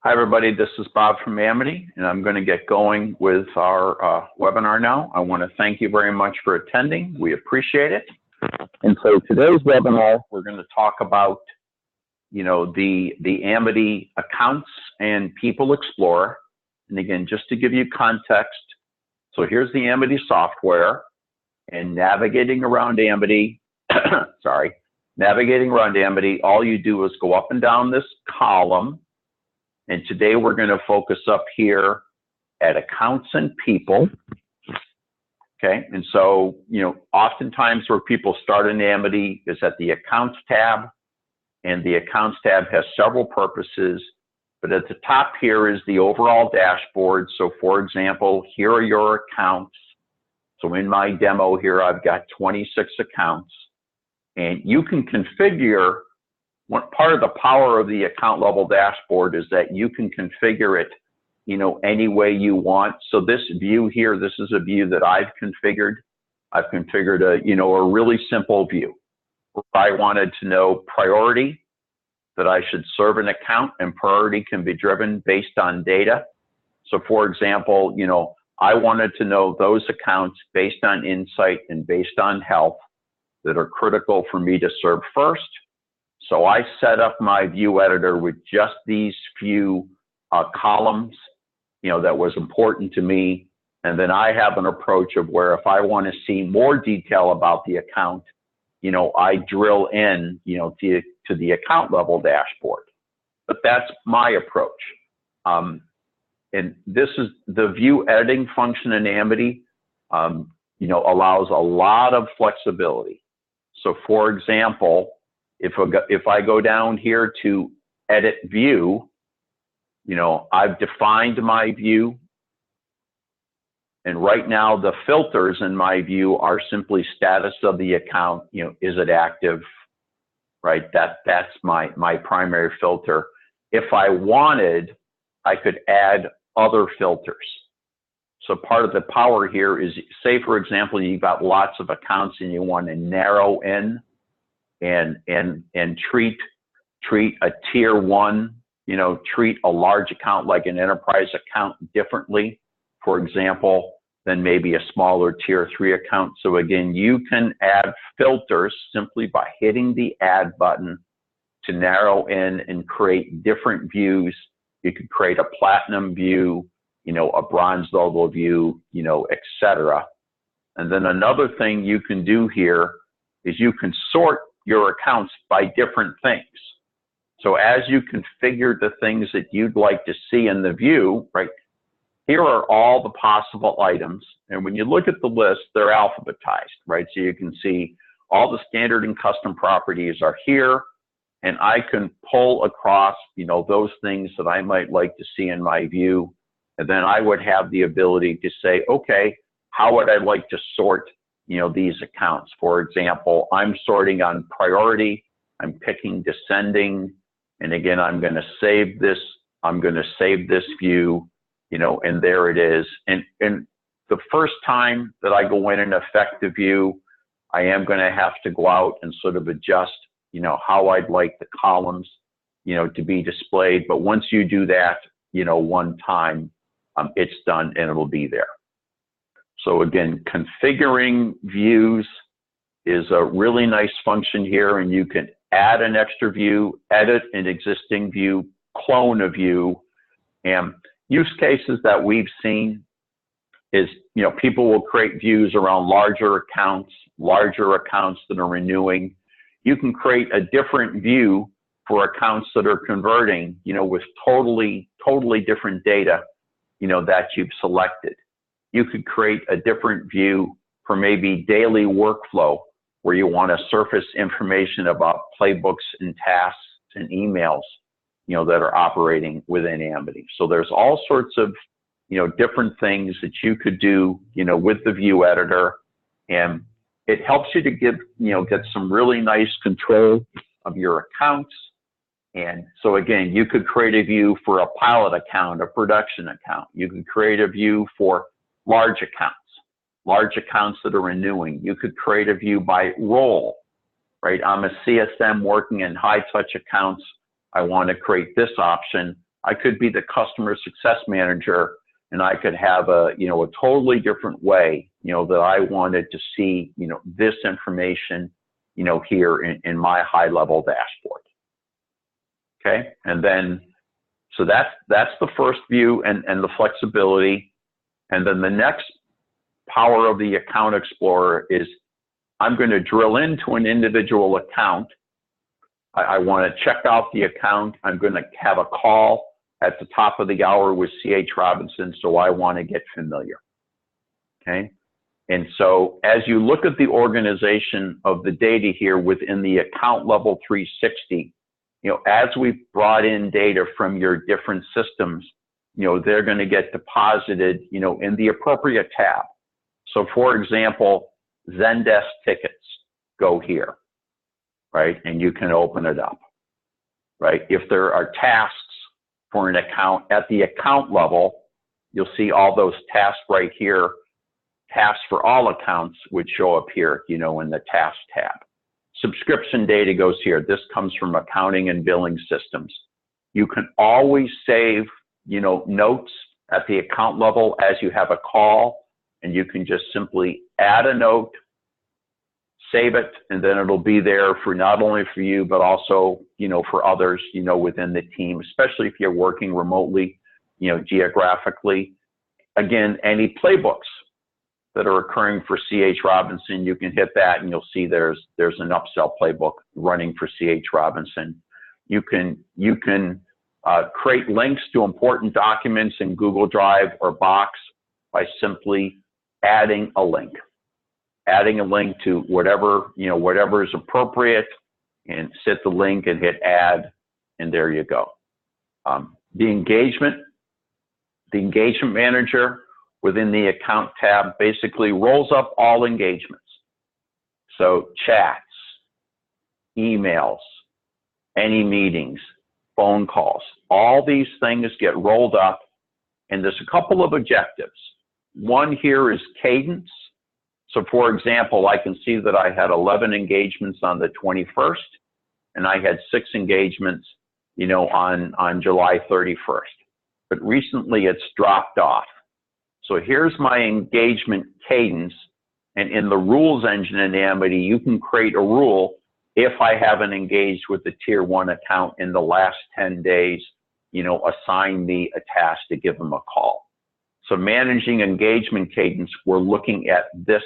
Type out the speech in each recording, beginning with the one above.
Hi, everybody. This is Bob from Amity, and I'm going to get going with our webinar now. I want to thank you very much for attending. We appreciate it. And so today's webinar, we're going to talk about, the Amity Accounts and People Explorer. And again, just to give you context, so here's the Amity software, and navigating around Amity, navigating around Amity, all you do is go up and down this column. And today we're going to focus up here at accounts and people. Okay, and so, oftentimes where people start in Amity is at the accounts tab, and the accounts tab has several purposes, but at the top here is the overall dashboard. So for example, here are your accounts. So in my demo here, I've got 26 accounts, and you can configure. One part of the power of the account level dashboard is that you can configure it, any way you want. So this view here, this is a view that I've configured. I've configured a really simple view. If I wanted to know priority, that I should serve an account, and priority can be driven based on data. So for example, I wanted to know those accounts based on insight and based on health that are critical for me to serve first. So I set up my view editor with just these few columns, that was important to me. And then I have an approach of where if I want to see more detail about the account, I drill in, to the account level dashboard. But that's my approach. And this is the view editing function in Amity, allows a lot of flexibility. So for example, if I go down here to edit view, I've defined my view. And right now the filters in my view are simply status of the account, is it active, right? That's my primary filter. If I wanted, I could add other filters. So part of the power here is, say for example, you've got lots of accounts and you want to narrow in and treat a tier one, treat a large account like an enterprise account differently, for example, than maybe a smaller tier 3 account. So again, you can add filters simply by hitting the add button to narrow in and create different views. You could create a platinum view, a bronze level view, etc. And then another thing you can do here is you can sort your accounts by different things. So as you configure the things that you'd like to see in the view, right, here are all the possible items. And when you look at the list, they're alphabetized, right? So you can see all the standard and custom properties are here, and I can pull across, those things that I might like to see in my view. And then I would have the ability to say, okay, how would I like to sort these accounts? For example, I'm sorting on priority, I'm picking descending, and again, I'm going to save this. I'm going to save this view, and there it is. And the first time that I go in and affect the view, I am going to have to go out and sort of adjust, how I'd like the columns, to be displayed. But once you do that, one time, it's done and it'll be there. So again, configuring views is a really nice function here, and you can add an extra view, edit an existing view, clone a view. And use cases that we've seen is, people will create views around larger accounts that are renewing. You can create a different view for accounts that are converting, with totally different data, that you've selected. You could create a different view for maybe daily workflow, where you want to surface information about playbooks and tasks and emails, that are operating within Amity. So there's all sorts of, different things that you could do, with the view editor, and it helps you to get some really nice control of your accounts. And so again, you could create a view for a pilot account, a production account. You could create a view for large accounts that are renewing. You could create a view by role, right? I'm a CSM working in high touch accounts. I want to create this option. I could be the customer success manager, and I could have a, a totally different way, that I wanted to see, this information, here in my high level dashboard. Okay. And then, so that's the first view and the flexibility. And then the next power of the Account Explorer is I'm going to drill into an individual account. I want to check out the account. I'm going to have a call at the top of the hour with C.H. Robinson, so I want to get familiar. Okay. And so as you look at the organization of the data here within the account level 360, as we've brought in data from your different systems, they're going to get deposited, in the appropriate tab. So for example, Zendesk tickets go here, right? And you can open it up, right? If there are tasks for an account at the account level, you'll see all those tasks right here. Tasks for all accounts would show up here, in the task tab. Subscription data goes here. This comes from accounting and billing systems. You can always save, notes at the account level as you have a call, and you can just simply add a note, save it, and then it'll be there for not only for you, but also, for others, within the team, especially if you're working remotely, geographically. Again, any playbooks that are occurring for C.H. Robinson, you can hit that and you'll see there's an upsell playbook running for C.H. Robinson. You can create links to important documents in Google Drive or Box by simply adding a link to whatever, whatever is appropriate, and set the link and hit add, and there you go. The engagement manager within the account tab basically rolls up all engagements. So chats, emails, any meetings, phone calls, all these things get rolled up, and there's a couple of objectives. One here is cadence. So for example, I can see that I had 11 engagements on the 21st, and I had 6 engagements, on July 31st. But recently it's dropped off. So here's my engagement cadence, and in the rules engine in Amity, you can create a rule if I haven't engaged with the tier 1 account in the last 10 days, assign me a task to give them a call. So managing engagement cadence, we're looking at this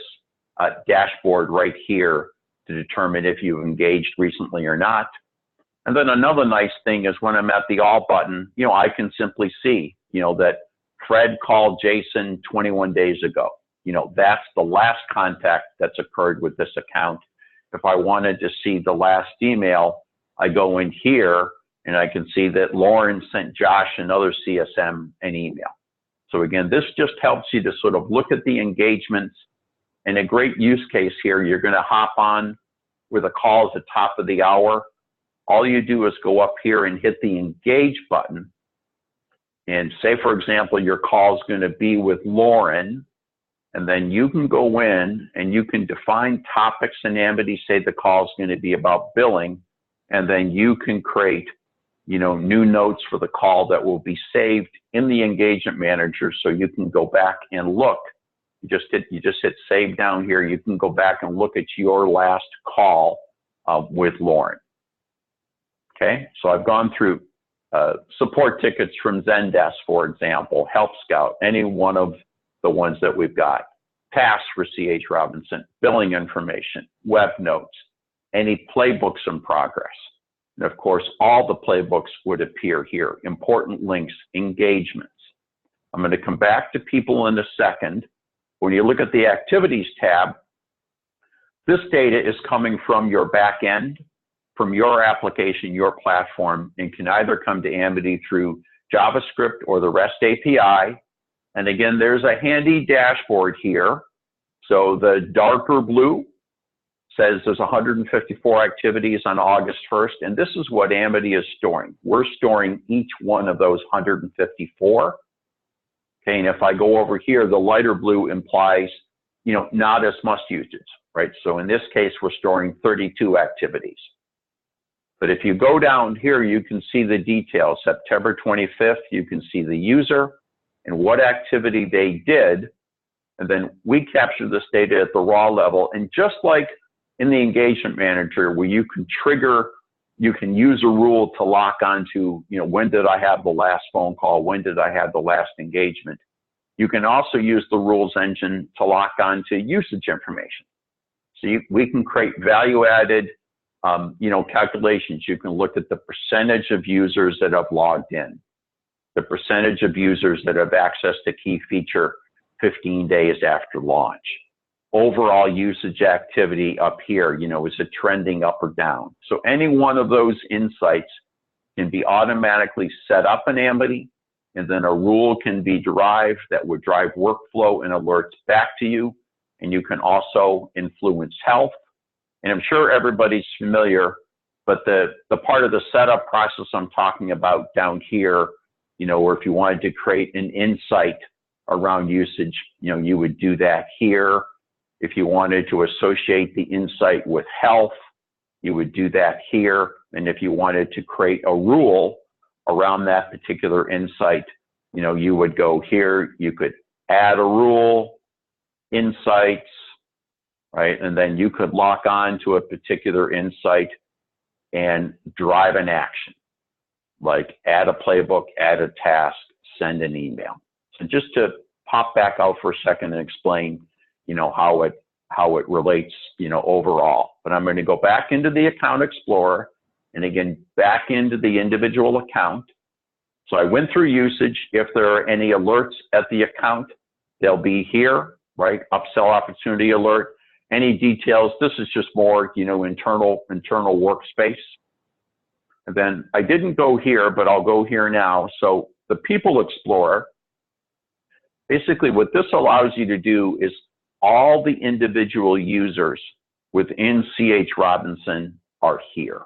dashboard right here to determine if you've engaged recently or not. And then another nice thing is when I'm at the all button, I can simply see, that Fred called Jason 21 days ago. That's the last contact that's occurred with this account. If I wanted to see the last email, I go in here and I can see that Lauren sent Josh, another CSM, an email. So again, this just helps you to sort of look at the engagements. And a great use case here, you're going to hop on with a call at the top of the hour. All you do is go up here and hit the engage button. And say, for example, your call is going to be with Lauren. And then you can go in and you can define topics in Amity, say the call is going to be about billing. And then you can create, new notes for the call that will be saved in the engagement manager. So you can go back and look. You just hit save down here. You can go back and look at your last call with Lauren. Okay, so I've gone through support tickets from Zendesk, for example, Help Scout, any one of the ones that we've got. Tasks for C.H. Robinson, billing information, web notes, any playbooks in progress. And of course, all the playbooks would appear here. Important links, engagements. I'm going to come back to people in a second. When you look at the activities tab, this data is coming from your back end, from your application, your platform, and can either come to Amity through JavaScript or the REST API. And again, there's a handy dashboard here. So the darker blue says there's 154 activities on August 1st, and this is what Amity is storing. We're storing each one of those 154. Okay, and if I go over here, the lighter blue implies, not as much usage, right? So in this case, we're storing 32 activities. But if you go down here, you can see the details. September 25th, you can see the user and what activity they did. And then we capture this data at the raw level. And just like in the engagement manager, where you can trigger, you can use a rule to lock onto, when did I have the last phone call? When did I have the last engagement? You can also use the rules engine to lock onto usage information. So we can create value-added, calculations. You can look at the percentage of users that have logged in, the percentage of users that have accessed a key feature 15 days after launch. Overall usage activity up here, is it trending up or down? So any one of those insights can be automatically set up in Amity, and then a rule can be derived that would drive workflow and alerts back to you. And you can also influence health. And I'm sure everybody's familiar, but the part of the setup process I'm talking about down here, or if you wanted to create an insight around usage, you would do that here. If you wanted to associate the insight with health, you would do that here. And if you wanted to create a rule around that particular insight, you would go here. You could add a rule, insights, right? And then you could lock on to a particular insight and drive an action, like add a playbook, add a task, send an email. So just to pop back out for a second and explain, how it relates, overall. But I'm going to go back into the Account Explorer and again, back into the individual account. So I went through usage. If there are any alerts at the account, they'll be here, right? Upsell opportunity alert. Any details, this is just more, internal workspace. And then I didn't go here, but I'll go here now. So the People Explorer, basically what this allows you to do is all the individual users within C.H. Robinson are here.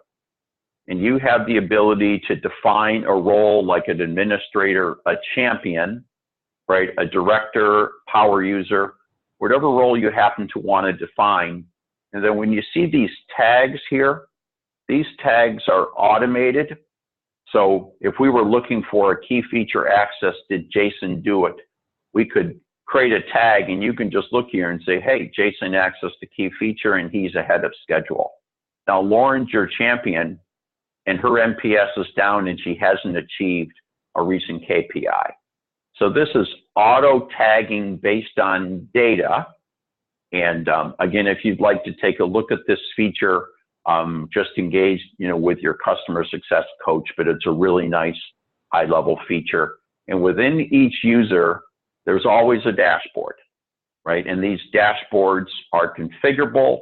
And you have the ability to define a role like an administrator, a champion, right? A director, power user, whatever role you happen to want to define. And then when you see these tags here, these tags are automated. So if we were looking for a key feature access, did Jason do it? We could create a tag and you can just look here and say, hey, Jason accessed the key feature and he's ahead of schedule. Now, Lauren's your champion and her NPS is down and she hasn't achieved a recent KPI. So this is auto tagging based on data. And again, if you'd like to take a look at this feature, just engage, with your customer success coach, but it's a really nice high-level feature. And within each user, there's always a dashboard, right? And these dashboards are configurable,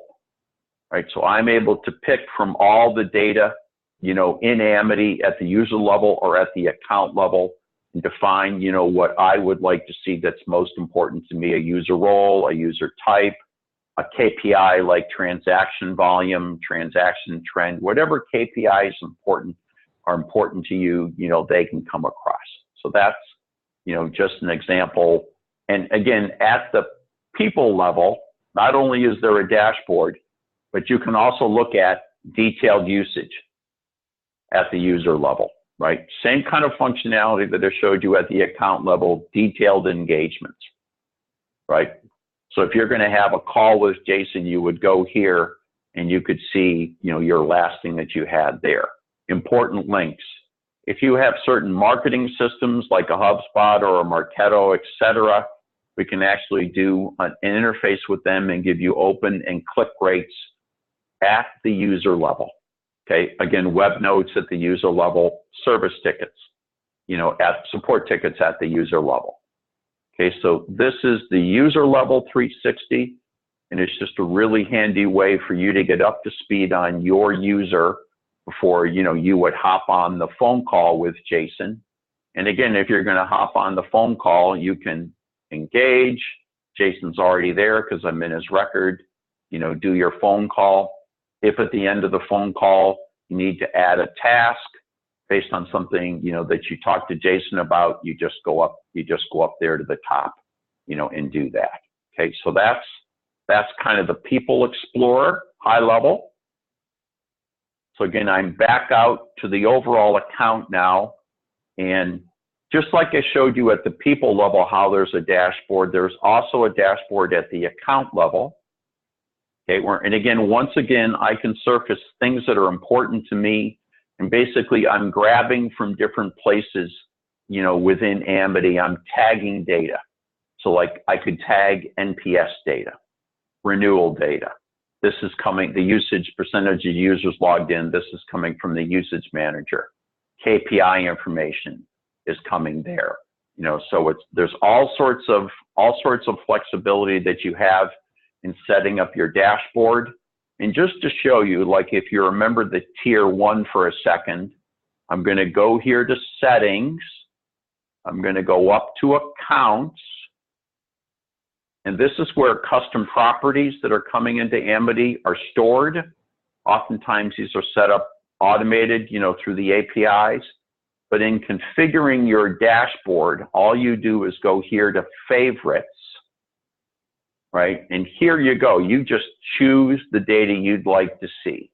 right? So I'm able to pick from all the data, in Amity at the user level or at the account level and define, what I would like to see that's most important to me, a user role, a user type, a KPI like transaction volume, transaction trend, whatever KPIs are important to you, they can come across. So that's, just an example. And again, at the people level, not only is there a dashboard, but you can also look at detailed usage at the user level, right? Same kind of functionality that I showed you at the account level, detailed engagements, right? So if you're going to have a call with Jason, you would go here and you could see, your last thing that you had there. Important links. If you have certain marketing systems like a HubSpot or a Marketo, et cetera, we can actually do an interface with them and give you open and click rates at the user level. Okay, again, web notes at the user level, service tickets, at support tickets at the user level. Okay, so this is the user level 360, and it's just a really handy way for you to get up to speed on your user before, you would hop on the phone call with Jason. And again, if you're going to hop on the phone call, you can engage. Jason's already there because I'm in his record. Do your phone call. If at the end of the phone call, you need to add a task based on something, that you talked to Jason about, you just go up there to the top, and do that. Okay, so that's kind of the People Explorer, high level. So again, I'm back out to the overall account now. And just like I showed you at the people level, how there's a dashboard, there's also a dashboard at the account level. Okay, and again, once again, I can surface things that are important to me. And basically, I'm grabbing from different places, you know, within Amity. I'm tagging data. So like I could tag NPS data, renewal data. This is coming, the usage percentage of users logged in. This is coming from the usage manager. KPI information is coming there. You know, so there's all sorts of flexibility that you have in setting up your dashboard. And just to show you, like if you remember the tier 1 for a second, I'm going to go here to settings. I'm going to go up to accounts. And this is where custom properties that are coming into Amity are stored. Oftentimes these are set up automated, you know, through the APIs. But in configuring your dashboard, all you do is go here to favorites, right? And here you go. You just choose the data you'd like to see,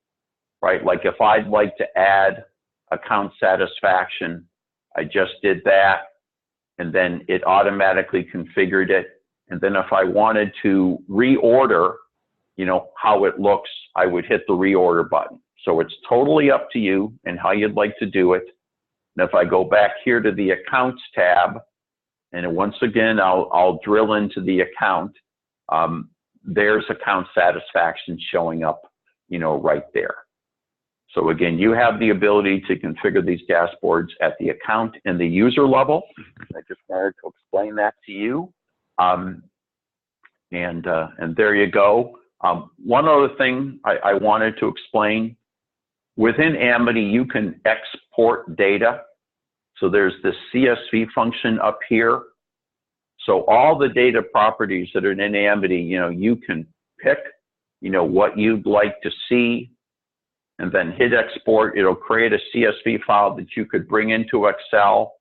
right? Like if I'd like to add account satisfaction, I just did that, and then it automatically configured it. And then if I wanted to reorder, you know, how it looks, I would hit the reorder button. So it's totally up to you and how you'd like to do it. And if I go back here to the accounts tab, and once again, I'll drill into the account, there's account satisfaction showing up, you know, right there. So again, you have the ability to configure these dashboards at the account and the user level. I just wanted to explain that to you. And there you go. One other thing I wanted to explain, within Amity, you can export data. So there's this CSV function up here. So all the data properties that are in Amity, you know, you can pick, you know, what you'd like to see, and then hit export. It'll create a CSV file that you could bring into Excel.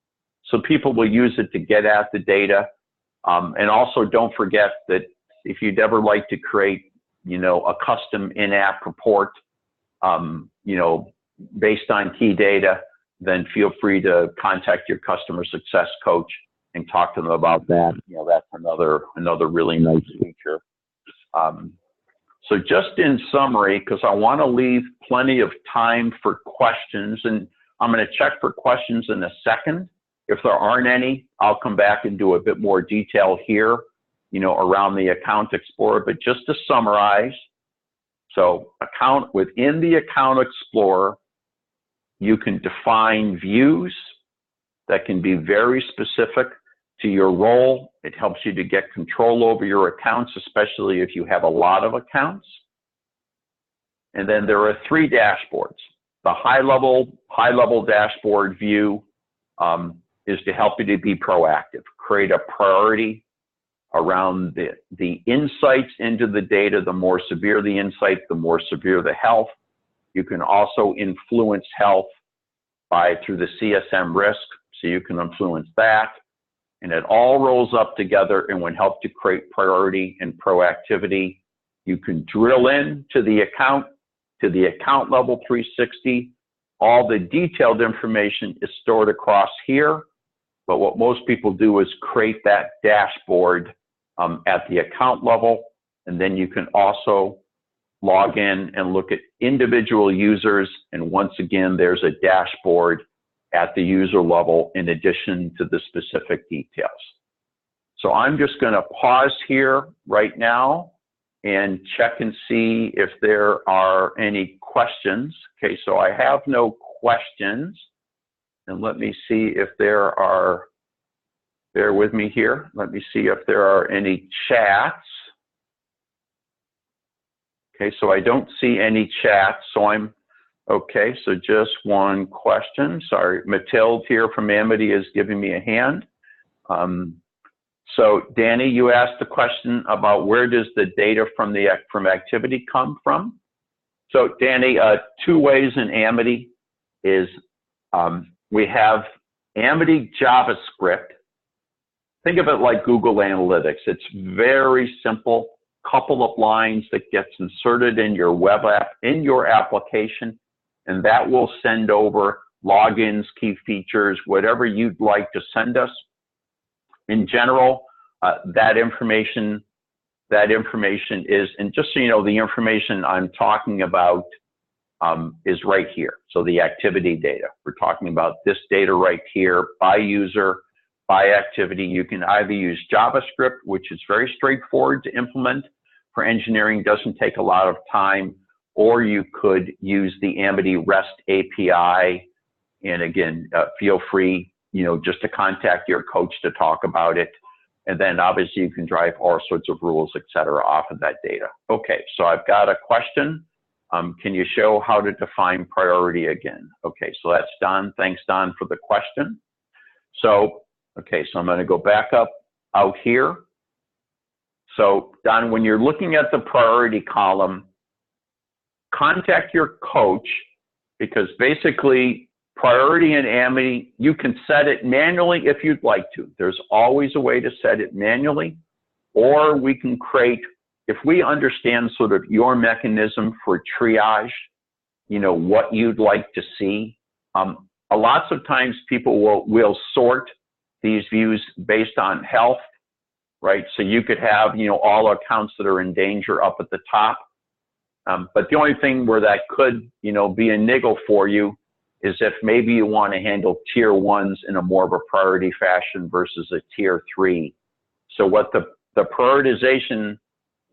So people will use it to get at the data. And also don't forget that if you'd ever like to create, you know, a custom in-app report, you know, based on key data, then feel free to contact your customer success coach and talk to them about that. You know, that's another really nice feature. So just in summary, because I want to leave plenty of time for questions, and I'm going to check for questions in a second. If there aren't any, I'll come back and do a bit more detail here, you know, around the Account Explorer. But just to summarize, so within the Account Explorer, you can define views that can be very specific to your role. It helps you to get control over your accounts, especially if you have a lot of accounts. And then there are 3 dashboards. The high-level dashboard view is to help you to be proactive, create a priority around the insights into the data. The more severe the insight, the more severe the health. You can also influence health through the CSM risk, so you can influence that. And it all rolls up together and would help to create priority and proactivity. You can drill in to the account level 360. All the detailed information is stored across here. But what most people do is create that dashboard at the account level. And then you can also log in and look at individual users. And once again, there's a dashboard at the user level in addition to the specific details. So I'm just going to pause here right now and check and see if there are any questions. Okay, so I have no questions. And let me see if there are, bear with me here. Let me see if there are any chats. Okay, so I don't see any chats, so okay, so just one question. Sorry, Mathilde here from Amity is giving me a hand. So Danny, you asked the question about where does the data from Activity come from? So Danny, 2 ways in Amity is we have Amity JavaScript. Think of it like Google Analytics. It's very simple, couple of lines that gets inserted in your web app, in your application, and that will send over logins, key features, whatever you'd like to send us. In general, that information is, and just so you know, the information I'm talking about is right here. So the activity data, we're talking about this data right here by user, by activity. You can either use JavaScript, which is very straightforward to implement for engineering, doesn't take a lot of time, or you could use the Amity REST API. And again, feel free, just to contact your coach to talk about it. And then obviously you can drive all sorts of rules, et cetera, off of that data. Okay, so I've got a question. Can you show how to define priority again? Okay, so that's Don. Thanks, Don, for the question. So, okay, so I'm going to go back up out here. So, Don, when you're looking at the priority column, contact your coach, because basically priority in Amity, you can set it manually if you'd like to. There's always a way to set it manually, or we can create, if we understand sort of your mechanism for triage, what you'd like to see. Lots of times people will sort these views based on health, right? So you could have, all accounts that are in danger up at the top. But the only thing where that could, be a niggle for you is if maybe you want to handle tier 1s in a more of a priority fashion versus a tier 3. So what the prioritization,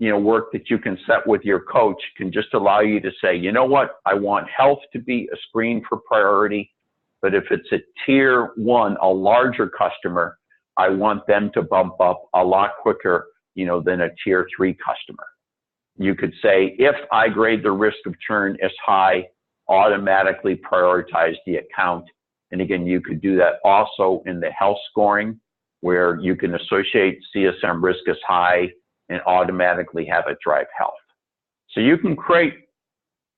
work that you can set with your coach can just allow you to say, you know what, I want health to be a screen for priority, but if it's a tier 1, a larger customer, I want them to bump up a lot quicker, than a tier 3 customer. You could say, if I grade the risk of churn as high, automatically prioritize the account. And again, you could do that also in the health scoring, where you can associate CSM risk as high and automatically have it drive health. So you can create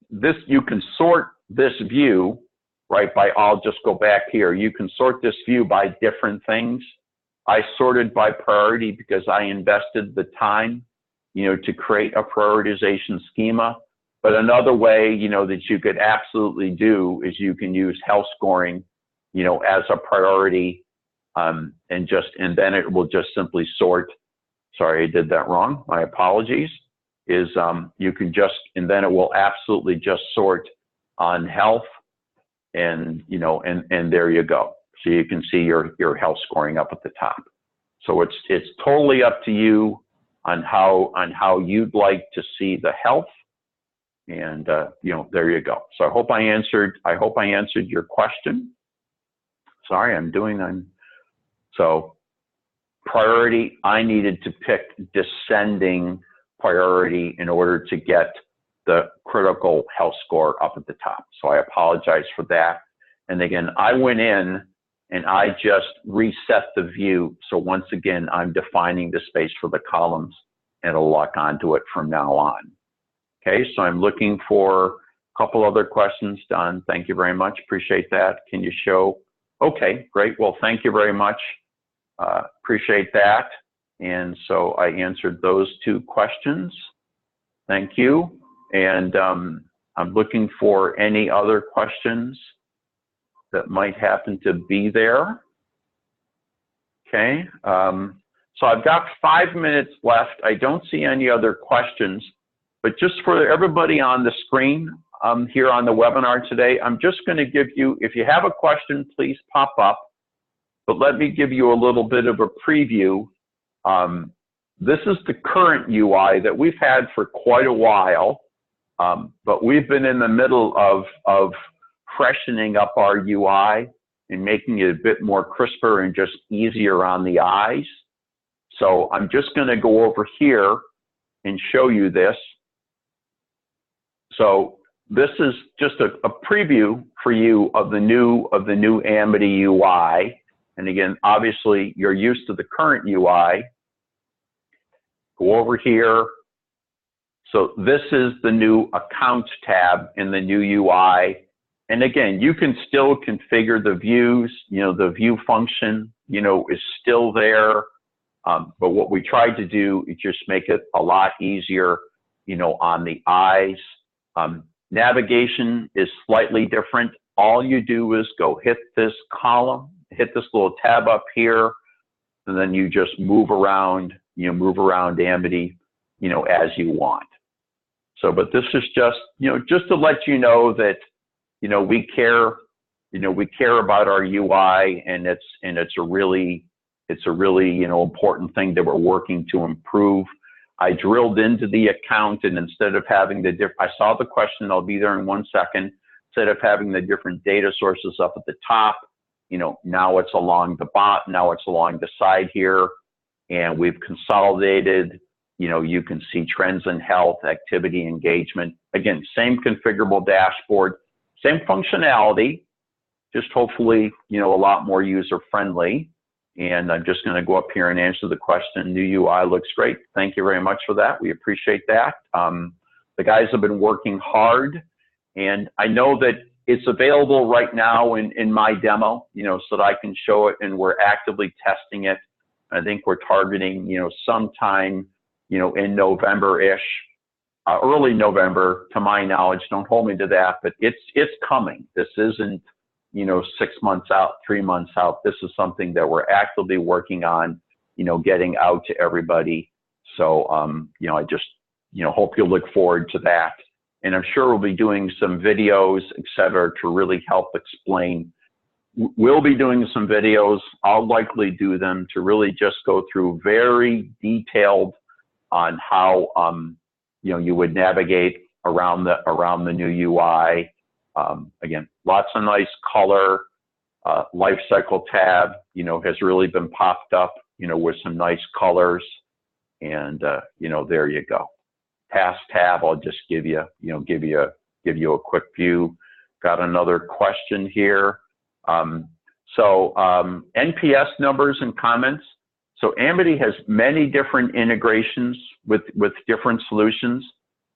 this, you can sort this view, right, I'll just go back here. You can sort this view by different things. I sorted by priority because I invested the time, to create a prioritization schema. But another way, that you could absolutely do is you can use health scoring, as a priority, and then it will just simply sort. Sorry, I did that wrong. My apologies. You can just, and then it will absolutely just sort on health, and and there you go. So you can see your health scoring up at the top. So it's totally up to you on how you'd like to see the health, and there you go. So I hope I answered your question. Sorry, so priority, I needed to pick descending priority in order to get the critical health score up at the top. So I apologize for that. And again, I went in and I just reset the view. So once again, I'm defining the space for the columns, and it'll lock onto it from now on. Okay, so I'm looking for a couple other questions. Don, thank you very much. Appreciate that. Can you show? Okay, great. Well, thank you very much. Appreciate that. And so I answered those 2 questions. Thank you. And I'm looking for any other questions that might happen to be there. Okay. So I've got 5 minutes left. I don't see any other questions, but just for everybody on the screen here on the webinar today, I'm just going to give you, if you have a question, please pop up. But let me give you a little bit of a preview. This is the current UI that we've had for quite a while, but we've been in the middle of freshening up our UI and making it a bit more crisper and just easier on the eyes. So I'm just going to go over here and show you this. So this is just a preview for you of the new Amity UI. And again, obviously, you're used to the current UI. Go over here. So this is the new Accounts tab in the new UI. And again, you can still configure the views. The view function, is still there. But what we tried to do is just make it a lot easier, on the eyes. Navigation is slightly different. All you do is go hit this column, hit this little tab up here, and then you just move around, move around Amity, as you want. So, but this is just, just to let you know that, we care, we care about our UI, and it's a really, important thing that we're working to improve. I drilled into the account, and instead of having I saw the question, I'll be there in 1 second. Instead of having the different data sources up at the top, now it's along the bottom, now it's along the side here, and we've consolidated. You can see trends in health, activity, engagement. Again, same configurable dashboard, same functionality, just hopefully, a lot more user-friendly. And I'm just going to go up here and answer the question. New UI looks great. Thank you very much for that. We appreciate that. The guys have been working hard, and I know that it's available right now in my demo, so that I can show it, and we're actively testing it. I think we're targeting, sometime, in November-ish, early November, to my knowledge. Don't hold me to that, but it's coming. This isn't, 6 months out, 3 months out. This is something that we're actively working on, getting out to everybody. So, I just, hope you'll look forward to that. And I'm sure we'll be doing some videos, et cetera, to really help explain. We'll be doing some videos. I'll likely do them to really just go through very detailed on how, you would navigate around the new UI. Again, lots of nice color. Life cycle tab, has really been popped up, with some nice colors. And, there you go. Task tab, I'll just give you a quick view. Got another question here. NPS numbers and comments. So Amity has many different integrations with different solutions.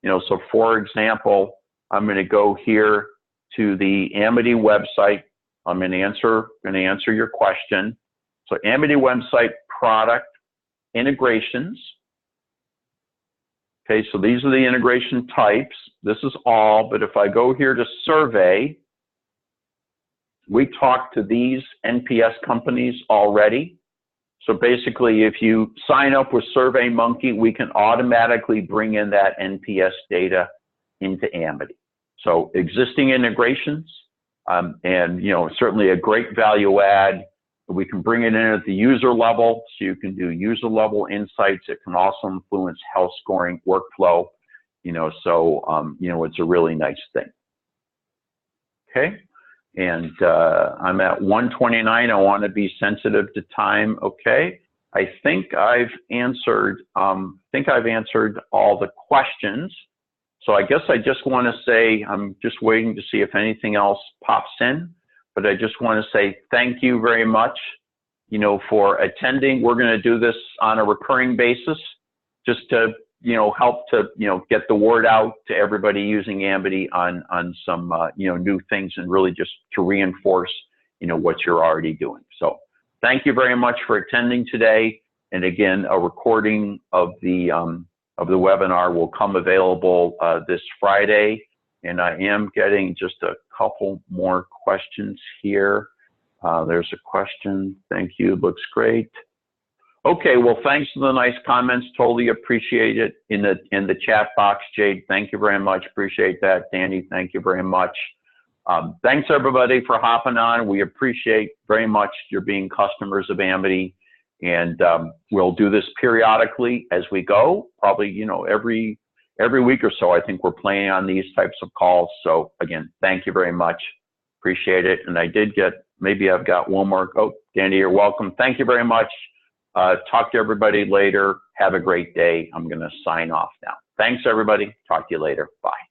So for example, I'm going to go here to the Amity website. I'm going to answer your question. So Amity website, product, integrations. Okay, so these are the integration types. This is all, but if I go here to survey, we talked to these NPS companies already. So basically, if you sign up with SurveyMonkey, we can automatically bring in that NPS data into Amity. So existing integrations, and certainly a great value add. We can bring it in at the user level, so you can do user level insights. It can also influence health scoring workflow, it's a really nice thing. Okay, and I'm at 1:29. I want to be sensitive to time. Okay, I think I've answered all the questions. So I guess I just want to say, I'm just waiting to see if anything else pops in. But I just want to say thank you very much, for attending. We're going to do this on a recurring basis, just to, help to, get the word out to everybody using Amity on some, new things, and really just to reinforce, what you're already doing. So thank you very much for attending today. And again, a recording of the webinar will come available this Friday. And I am getting just a couple more questions here. There's a question. Thank you. Looks great. Okay. Well, thanks for the nice comments. Totally appreciate it in the chat box. Jade, thank you very much. Appreciate that. Danny, thank you very much. Thanks everybody for hopping on. We appreciate very much your being customers of Amity. And we'll do this periodically as we go. Probably, every week or so. I think we're planning on these types of calls. So again, thank you very much. Appreciate it. And I did get, maybe I've got one more. Oh, Danny, you're welcome. Thank you very much. Talk to everybody later. Have a great day. I'm going to sign off now. Thanks, everybody. Talk to you later. Bye.